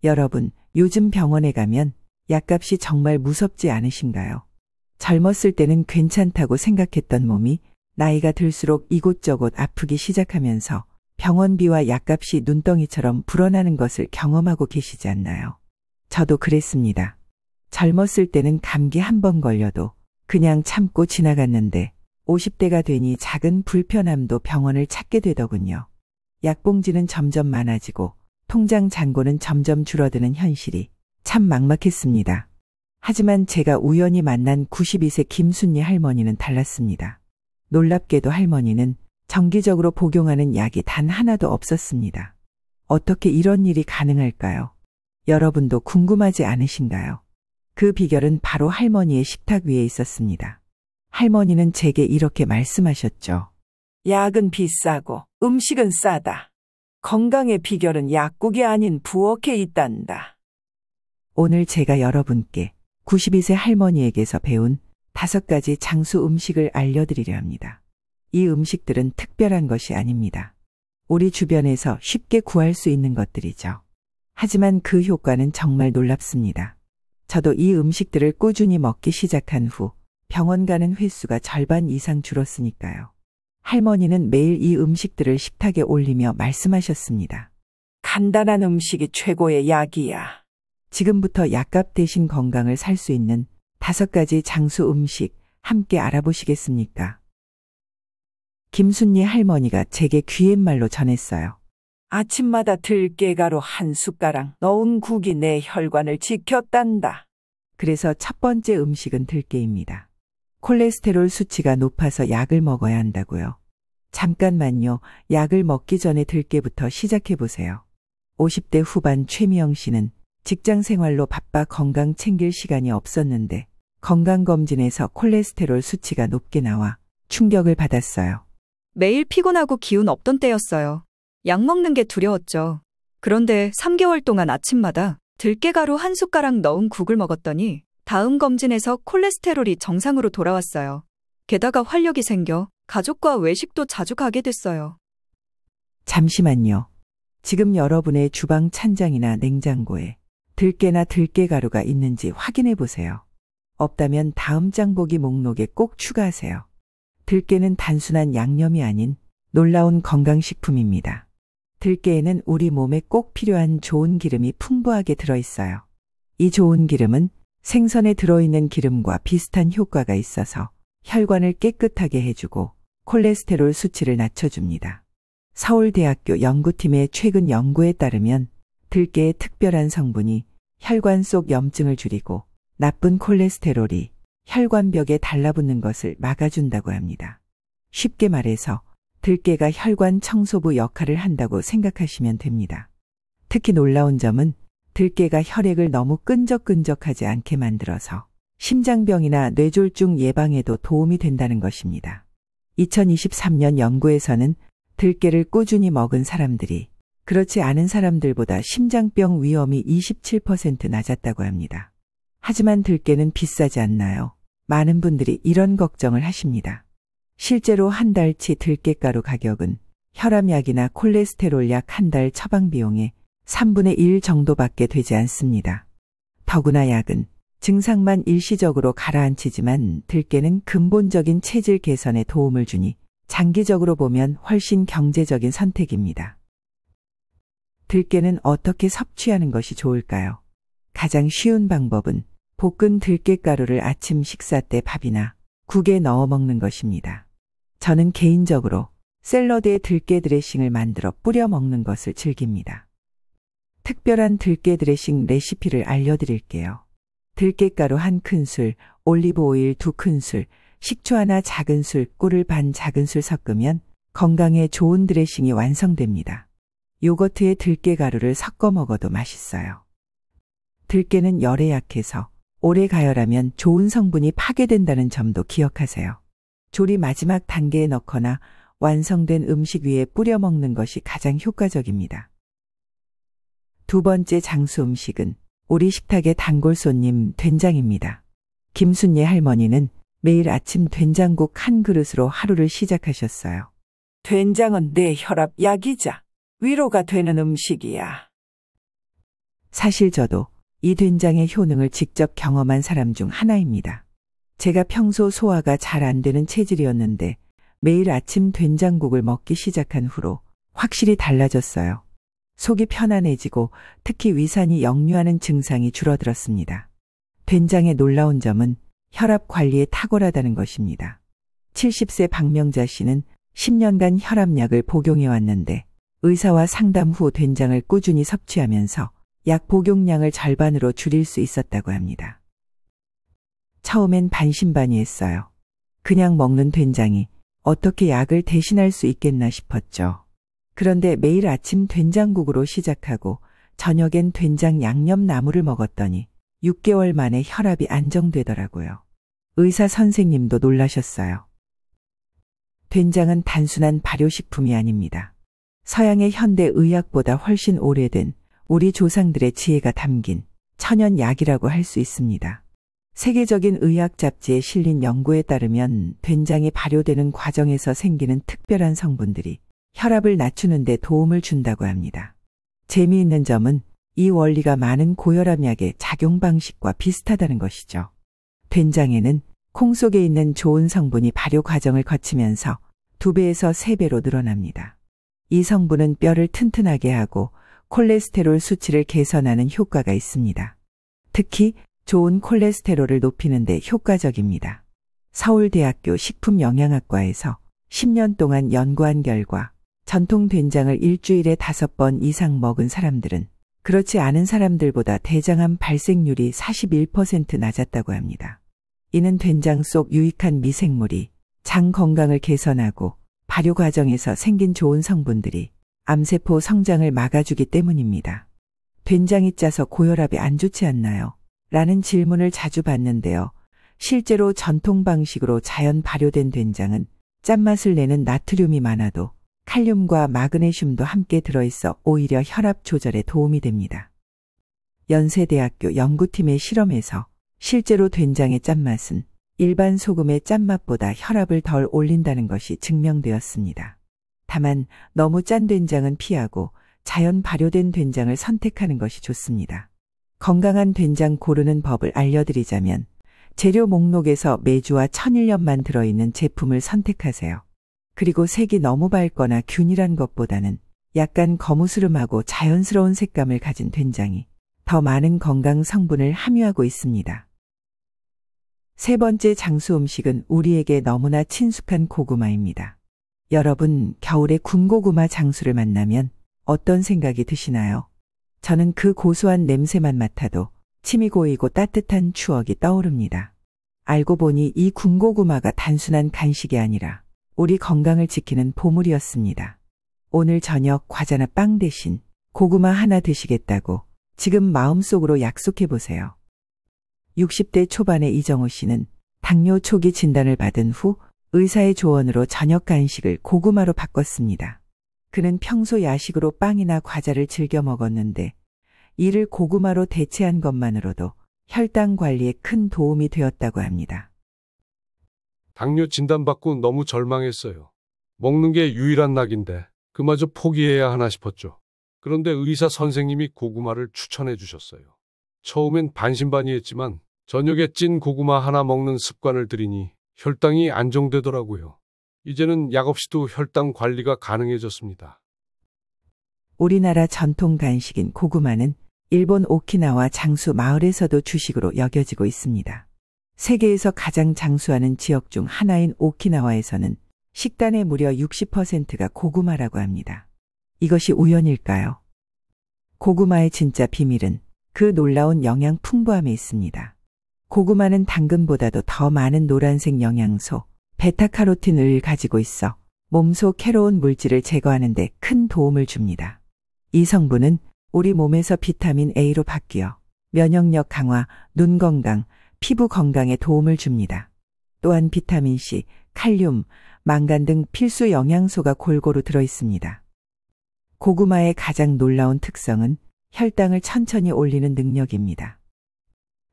여러분, 요즘 병원에 가면 약값이 정말 무섭지 않으신가요? 젊었을 때는 괜찮다고 생각했던 몸이 나이가 들수록 이곳저곳 아프기 시작하면서 병원비와 약값이 눈덩이처럼 불어나는 것을 경험하고 계시지 않나요? 저도 그랬습니다. 젊었을 때는 감기 한 번 걸려도 그냥 참고 지나갔는데 50대가 되니 작은 불편함도 병원을 찾게 되더군요. 약봉지는 점점 많아지고 통장 잔고는 점점 줄어드는 현실이 참 막막했습니다. 하지만 제가 우연히 만난 92세 김순리 할머니는 달랐습니다. 놀랍게도 할머니는 정기적으로 복용하는 약이 단 하나도 없었습니다. 어떻게 이런 일이 가능할까요? 여러분도 궁금하지 않으신가요? 그 비결은 바로 할머니의 식탁 위에 있었습니다. 할머니는 제게 이렇게 말씀하셨죠. 약은 비싸고 음식은 싸다. 건강의 비결은 약국이 아닌 부엌에 있단다. 오늘 제가 여러분께 92세 할머니에게서 배운 5가지 장수 음식을 알려드리려 합니다. 이 음식들은 특별한 것이 아닙니다. 우리 주변에서 쉽게 구할 수 있는 것들이죠. 하지만 그 효과는 정말 놀랍습니다. 저도 이 음식들을 꾸준히 먹기 시작한 후 병원 가는 횟수가 절반 이상 줄었으니까요. 할머니는 매일 이 음식들을 식탁에 올리며 말씀하셨습니다. 간단한 음식이 최고의 약이야. 지금부터 약값 대신 건강을 살 수 있는 5가지 장수 음식 함께 알아보시겠습니까? 김순리 할머니가 제게 귀옛말로 전했어요. 아침마다 들깨가루 한 숟가락 넣은 국이 내 혈관을 지켰단다. 그래서 첫 번째 음식은 들깨입니다. 콜레스테롤 수치가 높아서 약을 먹어야 한다고요. 잠깐만요. 약을 먹기 전에 들깨부터 시작해보세요. 50대 후반 최미영 씨는 직장 생활로 바빠 건강 챙길 시간이 없었는데 건강검진에서 콜레스테롤 수치가 높게 나와 충격을 받았어요. 매일 피곤하고 기운 없던 때였어요. 약 먹는 게 두려웠죠. 그런데 3개월 동안 아침마다 들깨가루 한 숟가락 넣은 국을 먹었더니 다음 검진에서 콜레스테롤이 정상으로 돌아왔어요. 게다가 활력이 생겨 가족과 외식도 자주 가게 됐어요. 잠시만요. 지금 여러분의 주방 찬장이나 냉장고에 들깨나 들깨가루가 있는지 확인해 보세요. 없다면 다음 장보기 목록에 꼭 추가하세요. 들깨는 단순한 양념이 아닌 놀라운 건강식품입니다. 들깨에는 우리 몸에 꼭 필요한 좋은 기름이 풍부하게 들어있어요. 이 좋은 기름은 생선에 들어있는 기름과 비슷한 효과가 있어서 혈관을 깨끗하게 해주고 콜레스테롤 수치를 낮춰줍니다. 서울대학교 연구팀의 최근 연구에 따르면 들깨의 특별한 성분이 혈관 속 염증을 줄이고 나쁜 콜레스테롤이 혈관벽에 달라붙는 것을 막아준다고 합니다. 쉽게 말해서 들깨가 혈관 청소부 역할을 한다고 생각하시면 됩니다. 특히 놀라운 점은 들깨가 혈액을 너무 끈적끈적하지 않게 만들어서 심장병이나 뇌졸중 예방에도 도움이 된다는 것입니다. 2023년 연구에서는 들깨를 꾸준히 먹은 사람들이 그렇지 않은 사람들보다 심장병 위험이 27% 낮았다고 합니다. 하지만 들깨는 비싸지 않나요? 많은 분들이 이런 걱정을 하십니다. 실제로 한 달치 들깨가루 가격은 혈압약이나 콜레스테롤 약 한 달 처방 비용의 3분의 1 정도밖에 되지 않습니다. 더구나 약은 증상만 일시적으로 가라앉히지만 들깨는 근본적인 체질 개선에 도움을 주니 장기적으로 보면 훨씬 경제적인 선택입니다. 들깨는 어떻게 섭취하는 것이 좋을까요? 가장 쉬운 방법은 볶은 들깨가루를 아침 식사 때 밥이나 국에 넣어 먹는 것입니다. 저는 개인적으로 샐러드에 들깨 드레싱을 만들어 뿌려 먹는 것을 즐깁니다. 특별한 들깨 드레싱 레시피를 알려드릴게요. 들깨가루 1큰술, 올리브 오일 2큰술, 식초 하나 작은술, 꿀을 반 작은술 섞으면 건강에 좋은 드레싱이 완성됩니다. 요거트에 들깨가루를 섞어 먹어도 맛있어요. 들깨는 열에 약해서 오래 가열하면 좋은 성분이 파괴된다는 점도 기억하세요. 조리 마지막 단계에 넣거나 완성된 음식 위에 뿌려 먹는 것이 가장 효과적입니다. 두 번째 장수 음식은 우리 식탁의 단골 손님 된장입니다. 김순예 할머니는 매일 아침 된장국 한 그릇으로 하루를 시작하셨어요. 된장은 내 혈압 약이자 위로가 되는 음식이야. 사실 저도 이 된장의 효능을 직접 경험한 사람 중 하나입니다. 제가 평소 소화가 잘 안 되는 체질이었는데 매일 아침 된장국을 먹기 시작한 후로 확실히 달라졌어요. 속이 편안해지고 특히 위산이 역류하는 증상이 줄어들었습니다. 된장의 놀라운 점은 혈압 관리에 탁월하다는 것입니다. 70세 박명자 씨는 10년간 혈압약을 복용해 왔는데 의사와 상담 후 된장을 꾸준히 섭취하면서 약 복용량을 절반으로 줄일 수 있었다고 합니다. 처음엔 반신반의했어요. 그냥 먹는 된장이 어떻게 약을 대신할 수 있겠나 싶었죠. 그런데 매일 아침 된장국으로 시작하고 저녁엔 된장 양념 나물을 먹었더니 6개월 만에 혈압이 안정되더라고요. 의사 선생님도 놀라셨어요. 된장은 단순한 발효식품이 아닙니다. 서양의 현대 의학보다 훨씬 오래된 우리 조상들의 지혜가 담긴 천연 약이라고 할 수 있습니다. 세계적인 의학 잡지에 실린 연구에 따르면 된장이 발효되는 과정에서 생기는 특별한 성분들이 혈압을 낮추는 데 도움을 준다고 합니다. 재미있는 점은 이 원리가 많은 고혈압 약의 작용 방식과 비슷하다는 것이죠. 된장에는 콩 속에 있는 좋은 성분이 발효 과정을 거치면서 2배에서 3배로 늘어납니다. 이 성분은 뼈를 튼튼하게 하고 콜레스테롤 수치를 개선하는 효과가 있습니다. 특히 좋은 콜레스테롤을 높이는 데 효과적입니다. 서울대학교 식품영양학과에서 10년 동안 연구한 결과 전통 된장을 일주일에 5번 이상 먹은 사람들은 그렇지 않은 사람들보다 대장암 발생률이 41% 낮았다고 합니다. 이는 된장 속 유익한 미생물이 장 건강을 개선하고 발효 과정에서 생긴 좋은 성분들이 암세포 성장을 막아주기 때문입니다. 된장이 짜서 고혈압이 안 좋지 않나요? 라는 질문을 자주 받는데요. 실제로 전통 방식으로 자연 발효된 된장은 짠맛을 내는 나트륨이 많아도 칼륨과 마그네슘도 함께 들어있어 오히려 혈압 조절에 도움이 됩니다. 연세대학교 연구팀의 실험에서 실제로 된장의 짠맛은 일반 소금의 짠맛보다 혈압을 덜 올린다는 것이 증명되었습니다. 다만 너무 짠 된장은 피하고 자연 발효된 된장을 선택하는 것이 좋습니다. 건강한 된장 고르는 법을 알려드리자면 재료 목록에서 메주와 천일염만 들어있는 제품을 선택하세요. 그리고 색이 너무 밝거나 균일한 것보다는 약간 거무스름하고 자연스러운 색감을 가진 된장이 더 많은 건강 성분을 함유하고 있습니다. 세 번째 장수 음식은 우리에게 너무나 친숙한 고구마입니다. 여러분, 겨울에 군고구마 장수를 만나면 어떤 생각이 드시나요? 저는 그 고소한 냄새만 맡아도 침이 고이고 따뜻한 추억이 떠오릅니다. 알고 보니 이 군고구마가 단순한 간식이 아니라 우리 건강을 지키는 보물이었습니다. 오늘 저녁 과자나 빵 대신 고구마 하나 드시겠다고 지금 마음속으로 약속해보세요. 60대 초반의 이정호 씨는 당뇨 초기 진단을 받은 후 의사의 조언으로 저녁 간식을 고구마로 바꿨습니다. 그는 평소 야식으로 빵이나 과자를 즐겨 먹었는데 이를 고구마로 대체한 것만으로도 혈당 관리에 큰 도움이 되었다고 합니다. 당뇨 진단받고 너무 절망했어요. 먹는 게 유일한 낙인데 그마저 포기해야 하나 싶었죠. 그런데 의사 선생님이 고구마를 추천해 주셨어요. 처음엔 반신반의했지만 저녁에 찐 고구마 하나 먹는 습관을 들이니 혈당이 안정되더라고요. 이제는 약 없이도 혈당 관리가 가능해졌습니다. 우리나라 전통 간식인 고구마는 일본 오키나와 장수 마을에서도 주식으로 여겨지고 있습니다. 세계에서 가장 장수하는 지역 중 하나인 오키나와에서는 식단의 무려 60%가 고구마라고 합니다. 이것이 우연일까요? 고구마의 진짜 비밀은 그 놀라운 영양 풍부함에 있습니다. 고구마는 당근보다도 더 많은 노란색 영양소, 베타카로틴을 가지고 있어 몸속 해로운 물질을 제거하는 데 큰 도움을 줍니다. 이 성분은 우리 몸에서 비타민 A로 바뀌어 면역력 강화, 눈 건강, 피부 건강에 도움을 줍니다. 또한 비타민 C, 칼륨, 망간 등 필수 영양소가 골고루 들어있습니다. 고구마의 가장 놀라운 특성은 혈당을 천천히 올리는 능력입니다.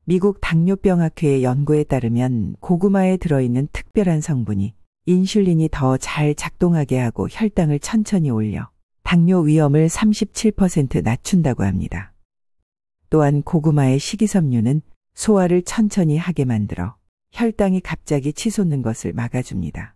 미국 당뇨병학회의 연구에 따르면 고구마에 들어있는 특별한 성분이 인슐린이 더 잘 작동하게 하고 혈당을 천천히 올려 당뇨 위험을 37% 낮춘다고 합니다. 또한 고구마의 식이섬유는 소화를 천천히 하게 만들어 혈당이 갑자기 치솟는 것을 막아줍니다.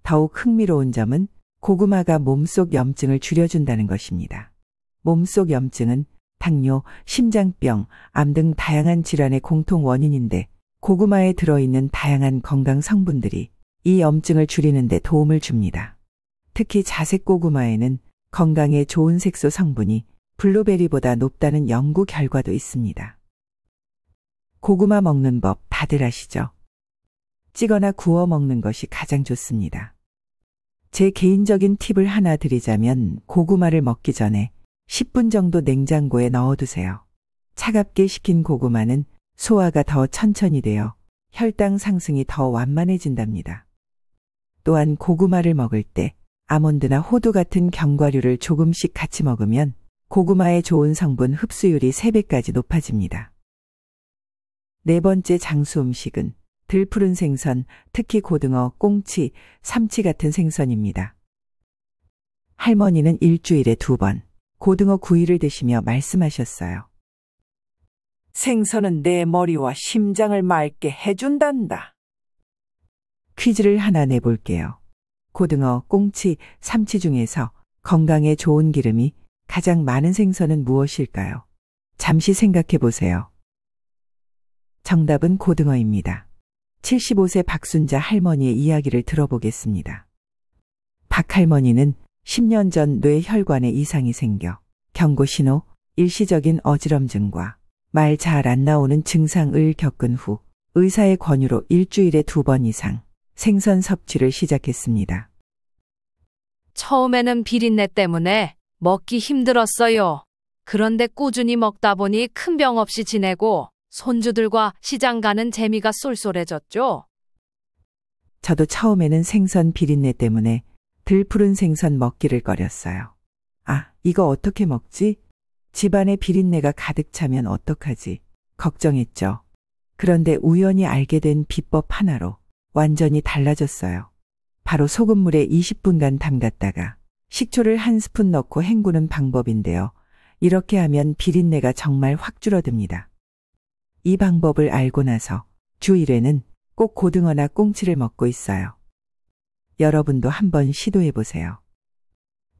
더욱 흥미로운 점은 고구마가 몸속 염증을 줄여준다는 것입니다. 몸속 염증은 당뇨, 심장병, 암 등 다양한 질환의 공통 원인인데 고구마에 들어있는 다양한 건강 성분들이 이 염증을 줄이는 데 도움을 줍니다. 특히 자색 고구마에는 건강에 좋은 색소 성분이 블루베리보다 높다는 연구 결과도 있습니다. 고구마 먹는 법 다들 아시죠? 찌거나 구워 먹는 것이 가장 좋습니다. 제 개인적인 팁을 하나 드리자면 고구마를 먹기 전에 10분 정도 냉장고에 넣어두세요. 차갑게 식힌 고구마는 소화가 더 천천히 되어 혈당 상승이 더 완만해진답니다. 또한 고구마를 먹을 때 아몬드나 호두 같은 견과류를 조금씩 같이 먹으면 고구마의 좋은 성분 흡수율이 3배까지 높아집니다. 네 번째 장수 음식은 들푸른 생선, 특히 고등어, 꽁치, 삼치 같은 생선입니다. 할머니는 일주일에 2번 고등어 구이를 드시며 말씀하셨어요. 생선은 내 머리와 심장을 맑게 해준단다. 퀴즈를 하나 내볼게요. 고등어, 꽁치, 삼치 중에서 건강에 좋은 기름이 가장 많은 생선은 무엇일까요? 잠시 생각해 보세요. 정답은 고등어입니다. 75세 박순자 할머니의 이야기를 들어보겠습니다. 박 할머니는 10년 전 뇌혈관에 이상이 생겨 경고신호, 일시적인 어지럼증과 말 잘 안 나오는 증상을 겪은 후 의사의 권유로 일주일에 2번 이상 생선 섭취를 시작했습니다. 처음에는 비린내 때문에 먹기 힘들었어요. 그런데 꾸준히 먹다 보니 큰 병 없이 지내고 손주들과 시장 가는 재미가 쏠쏠해졌죠. 저도 처음에는 생선 비린내 때문에 들푸른 생선 먹기를 꺼렸어요. 아, 이거 어떻게 먹지? 집안에 비린내가 가득 차면 어떡하지? 걱정했죠. 그런데 우연히 알게 된 비법 하나로 완전히 달라졌어요. 바로 소금물에 20분간 담갔다가 식초를 1스푼 넣고 헹구는 방법인데요. 이렇게 하면 비린내가 정말 확 줄어듭니다. 이 방법을 알고 나서 주 1회는 꼭 고등어나 꽁치를 먹고 있어요. 여러분도 한번 시도해 보세요.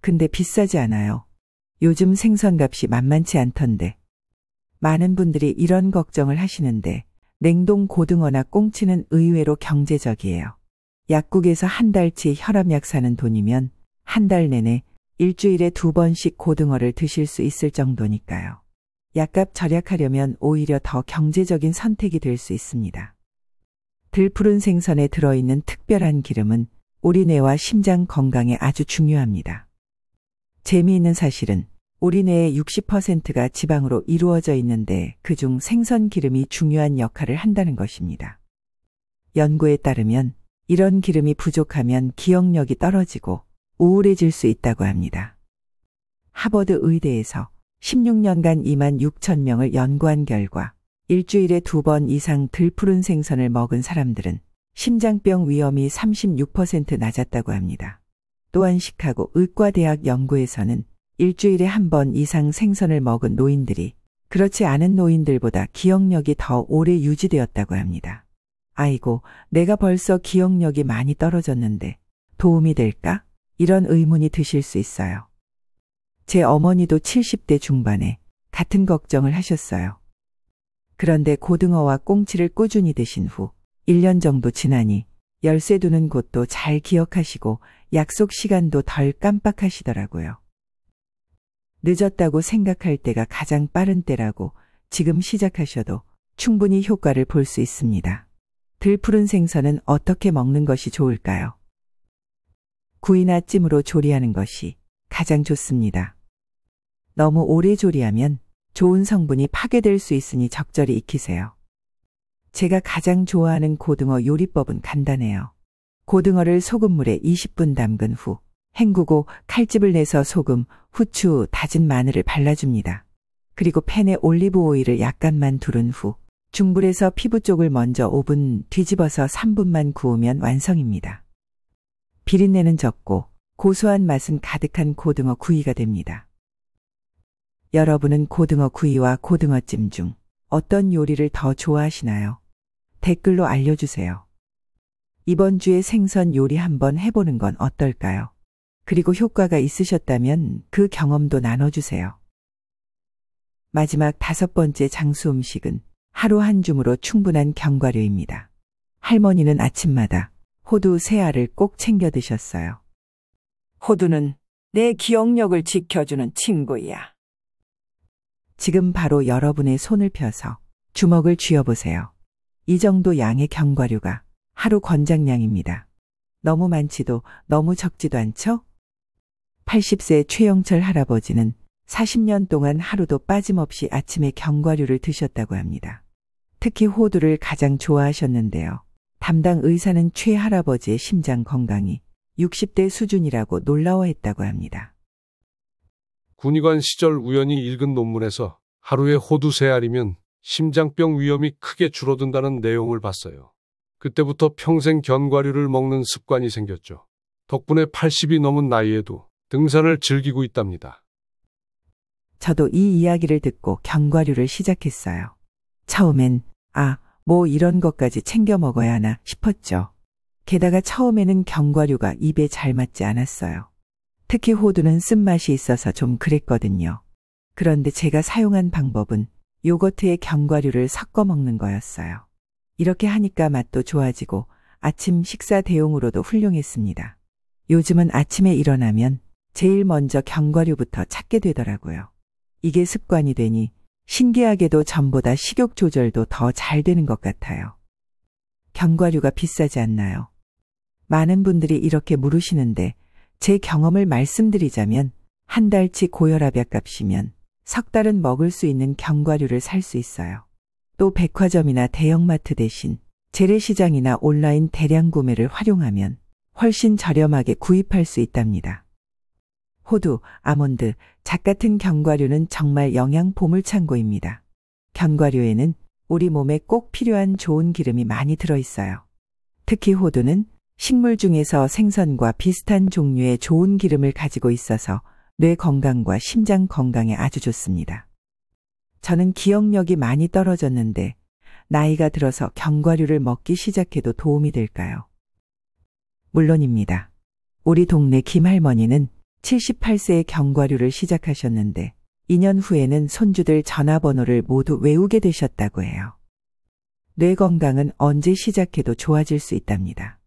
근데 비싸지 않아요. 요즘 생선값이 만만치 않던데. 많은 분들이 이런 걱정을 하시는데 냉동 고등어나 꽁치는 의외로 경제적이에요. 약국에서 한 달치 혈압약 사는 돈이면 한 달 내내 일주일에 2번씩 고등어를 드실 수 있을 정도니까요. 약값 절약하려면 오히려 더 경제적인 선택이 될 수 있습니다. 들푸른 생선에 들어있는 특별한 기름은 우리 뇌와 심장 건강에 아주 중요합니다. 재미있는 사실은 우리 뇌의 60%가 지방으로 이루어져 있는데 그중 생선 기름이 중요한 역할을 한다는 것입니다. 연구에 따르면 이런 기름이 부족하면 기억력이 떨어지고 우울해질 수 있다고 합니다. 하버드 의대에서 16년간 2만 6천 명을 연구한 결과 일주일에 2번 이상 들푸른 생선을 먹은 사람들은 심장병 위험이 36% 낮았다고 합니다. 또한 시카고 의과대학 연구에서는 일주일에 1번 이상 생선을 먹은 노인들이 그렇지 않은 노인들보다 기억력이 더 오래 유지되었다고 합니다. 아이고, 내가 벌써 기억력이 많이 떨어졌는데 도움이 될까? 이런 의문이 드실 수 있어요. 제 어머니도 70대 중반에 같은 걱정을 하셨어요. 그런데 고등어와 꽁치를 꾸준히 드신 후 1년 정도 지나니 열쇠 두는 곳도 잘 기억하시고 약속 시간도 덜 깜빡하시더라고요. 늦었다고 생각할 때가 가장 빠른 때라고 지금 시작하셔도 충분히 효과를 볼 수 있습니다. 들푸른 생선은 어떻게 먹는 것이 좋을까요? 구이나 찜으로 조리하는 것이 가장 좋습니다. 너무 오래 조리하면 좋은 성분이 파괴될 수 있으니 적절히 익히세요. 제가 가장 좋아하는 고등어 요리법은 간단해요. 고등어를 소금물에 20분 담근 후 헹구고 칼집을 내서 소금, 후추, 다진 마늘을 발라줍니다. 그리고 팬에 올리브 오일을 약간만 두른 후 중불에서 피부 쪽을 먼저 5분 뒤집어서 3분만 구우면 완성입니다. 비린내는 적고 고소한 맛은 가득한 고등어 구이가 됩니다. 여러분은 고등어 구이와 고등어찜 중 어떤 요리를 더 좋아하시나요? 댓글로 알려주세요. 이번 주에 생선 요리 한번 해보는 건 어떨까요? 그리고 효과가 있으셨다면 그 경험도 나눠주세요. 마지막 5번째 장수 음식은 하루 한 줌으로 충분한 견과류입니다. 할머니는 아침마다 호두 3알을 꼭 챙겨 드셨어요. 호두는 내 기억력을 지켜주는 친구야. 지금 바로 여러분의 손을 펴서 주먹을 쥐어보세요. 이 정도 양의 견과류가 하루 권장량입니다. 너무 많지도 너무 적지도 않죠? 80세 최영철 할아버지는 40년 동안 하루도 빠짐없이 아침에 견과류를 드셨다고 합니다. 특히 호두를 가장 좋아하셨는데요. 담당 의사는 최 할아버지의 심장 건강이 60대 수준이라고 놀라워했다고 합니다. 군의관 시절 우연히 읽은 논문에서 하루에 호두 3알이면 심장병 위험이 크게 줄어든다는 내용을 봤어요. 그때부터 평생 견과류를 먹는 습관이 생겼죠. 덕분에 80이 넘은 나이에도 등산을 즐기고 있답니다. 저도 이 이야기를 듣고 견과류를 시작했어요. 처음엔 뭐 이런 것까지 챙겨 먹어야 하나 싶었죠. 게다가 처음에는 견과류가 입에 잘 맞지 않았어요. 특히 호두는 쓴맛이 있어서 좀 그랬거든요. 그런데 제가 사용한 방법은 요거트에 견과류를 섞어 먹는 거였어요. 이렇게 하니까 맛도 좋아지고 아침 식사 대용으로도 훌륭했습니다. 요즘은 아침에 일어나면 제일 먼저 견과류부터 찾게 되더라고요. 이게 습관이 되니 신기하게도 전보다 식욕 조절도 더 잘 되는 것 같아요. 견과류가 비싸지 않나요? 많은 분들이 이렇게 물으시는데 제 경험을 말씀드리자면 한 달치 고혈압약 값이면 석 달은 먹을 수 있는 견과류를 살 수 있어요. 또 백화점이나 대형마트 대신 재래시장이나 온라인 대량 구매를 활용하면 훨씬 저렴하게 구입할 수 있답니다. 호두, 아몬드, 잣 같은 견과류는 정말 영양 보물창고입니다. 견과류에는 우리 몸에 꼭 필요한 좋은 기름이 많이 들어있어요. 특히 호두는 식물 중에서 생선과 비슷한 종류의 좋은 기름을 가지고 있어서 뇌 건강과 심장 건강에 아주 좋습니다. 저는 기억력이 많이 떨어졌는데 나이가 들어서 견과류를 먹기 시작해도 도움이 될까요? 물론입니다. 우리 동네 김할머니는 78세에 견과류를 시작하셨는데 2년 후에는 손주들 전화번호를 모두 외우게 되셨다고 해요. 뇌 건강은 언제 시작해도 좋아질 수 있답니다.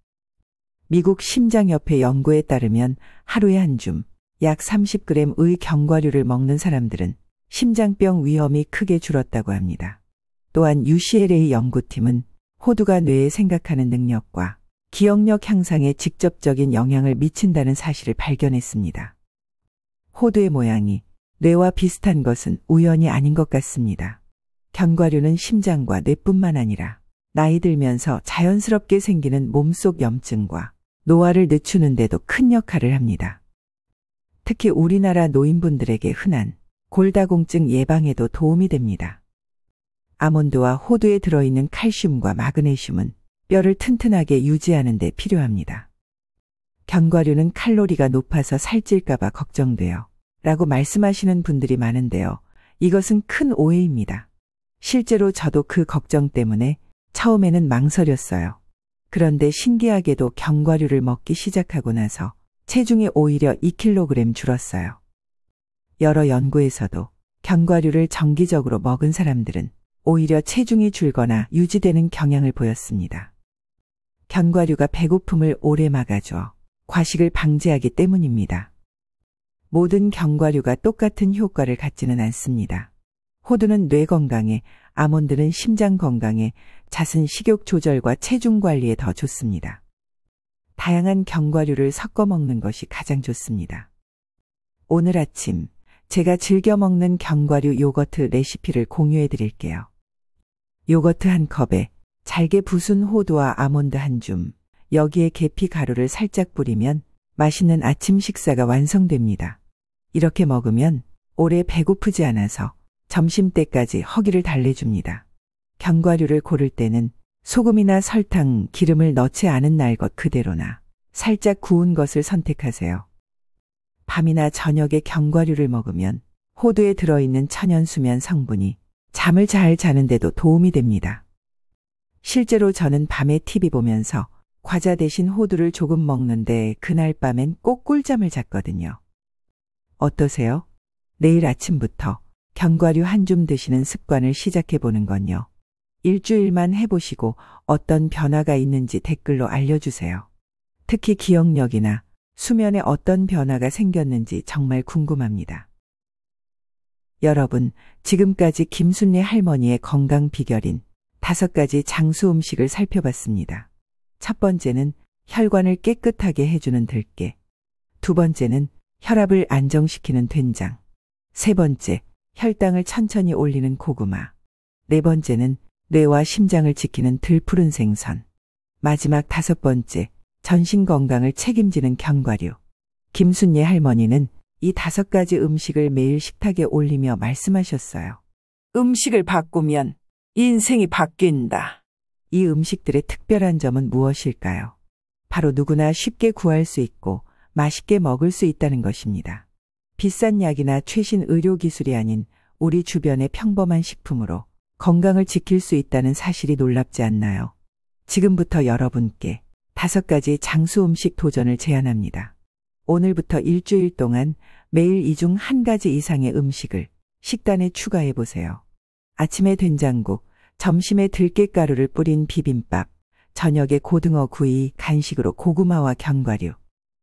미국 심장협회 연구에 따르면 하루에 한 줌, 약 30g의 견과류를 먹는 사람들은 심장병 위험이 크게 줄었다고 합니다. 또한 UCLA 연구팀은 호두가 뇌에 생각하는 능력과 기억력 향상에 직접적인 영향을 미친다는 사실을 발견했습니다. 호두의 모양이 뇌와 비슷한 것은 우연이 아닌 것 같습니다. 견과류는 심장과 뇌뿐만 아니라 나이 들면서 자연스럽게 생기는 몸속 염증과 노화를 늦추는 데도 큰 역할을 합니다. 특히 우리나라 노인분들에게 흔한 골다공증 예방에도 도움이 됩니다. 아몬드와 호두에 들어있는 칼슘과 마그네슘은 뼈를 튼튼하게 유지하는 데 필요합니다. 견과류는 칼로리가 높아서 살찔까봐 걱정돼요. 라고 말씀하시는 분들이 많은데요. 이것은 큰 오해입니다. 실제로 저도 그 걱정 때문에 처음에는 망설였어요. 그런데 신기하게도 견과류를 먹기 시작하고 나서 체중이 오히려 2kg 줄었어요. 여러 연구에서도 견과류를 정기적으로 먹은 사람들은 오히려 체중이 줄거나 유지되는 경향을 보였습니다. 견과류가 배고픔을 오래 막아줘 과식을 방지하기 때문입니다. 모든 견과류가 똑같은 효과를 갖지는 않습니다. 호두는 뇌 건강에, 아몬드는 심장 건강에, 잣은 식욕 조절과 체중 관리에 더 좋습니다. 다양한 견과류를 섞어 먹는 것이 가장 좋습니다. 오늘 아침 제가 즐겨 먹는 견과류 요거트 레시피를 공유해 드릴게요. 요거트 한 컵에 잘게 부순 호두와 아몬드 한 줌, 여기에 계피 가루를 살짝 뿌리면 맛있는 아침 식사가 완성됩니다. 이렇게 먹으면 오래 배고프지 않아서 점심때까지 허기를 달래줍니다. 견과류를 고를 때는 소금이나 설탕, 기름을 넣지 않은 날 것 그대로나 살짝 구운 것을 선택하세요. 밤이나 저녁에 견과류를 먹으면 호두에 들어있는 천연수면 성분이 잠을 잘 자는데도 도움이 됩니다. 실제로 저는 밤에 TV 보면서 과자 대신 호두를 조금 먹는데 그날 밤엔 꼭 꿀잠을 잤거든요. 어떠세요? 내일 아침부터 견과류 한 줌 드시는 습관을 시작해 보는 건요. 일주일만 해보시고 어떤 변화가 있는지 댓글로 알려주세요. 특히 기억력이나 수면에 어떤 변화가 생겼는지 정말 궁금합니다. 여러분, 지금까지 김순례 할머니의 건강 비결인 5가지 장수 음식을 살펴봤습니다. 첫 번째는 혈관을 깨끗하게 해주는 들깨. 두 번째는 혈압을 안정시키는 된장. 세 번째, 혈당을 천천히 올리는 고구마. 네 번째는 뇌와 심장을 지키는 들푸른 생선. 마지막 5번째, 전신 건강을 책임지는 견과류. 김순례 할머니는 이 5가지 음식을 매일 식탁에 올리며 말씀하셨어요. 음식을 바꾸면 인생이 바뀐다. 이 음식들의 특별한 점은 무엇일까요? 바로 누구나 쉽게 구할 수 있고 맛있게 먹을 수 있다는 것입니다. 비싼 약이나 최신 의료기술이 아닌 우리 주변의 평범한 식품으로 건강을 지킬 수 있다는 사실이 놀랍지 않나요? 지금부터 여러분께 5가지 장수 음식 도전을 제안합니다. 오늘부터 일주일 동안 매일 이 중 1가지 이상의 음식을 식단에 추가해 보세요. 아침에 된장국, 점심에 들깨가루를 뿌린 비빔밥, 저녁에 고등어 구이, 간식으로 고구마와 견과류.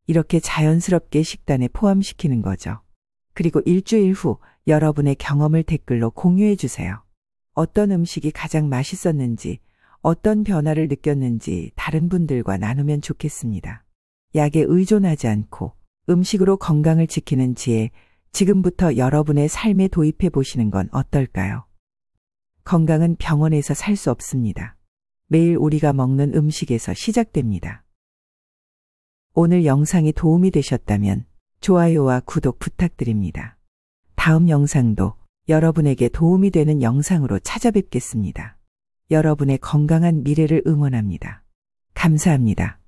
이렇게 자연스럽게 식단에 포함시키는 거죠. 그리고 일주일 후 여러분의 경험을 댓글로 공유해 주세요. 어떤 음식이 가장 맛있었는지, 어떤 변화를 느꼈는지 다른 분들과 나누면 좋겠습니다. 약에 의존하지 않고 음식으로 건강을 지키는 지혜, 지금부터 여러분의 삶에 도입해 보시는 건 어떨까요? 건강은 병원에서 살 수 없습니다. 매일 우리가 먹는 음식에서 시작됩니다. 오늘 영상이 도움이 되셨다면 좋아요와 구독 부탁드립니다. 다음 영상도 여러분에게 도움이 되는 영상으로 찾아뵙겠습니다. 여러분의 건강한 미래를 응원합니다. 감사합니다.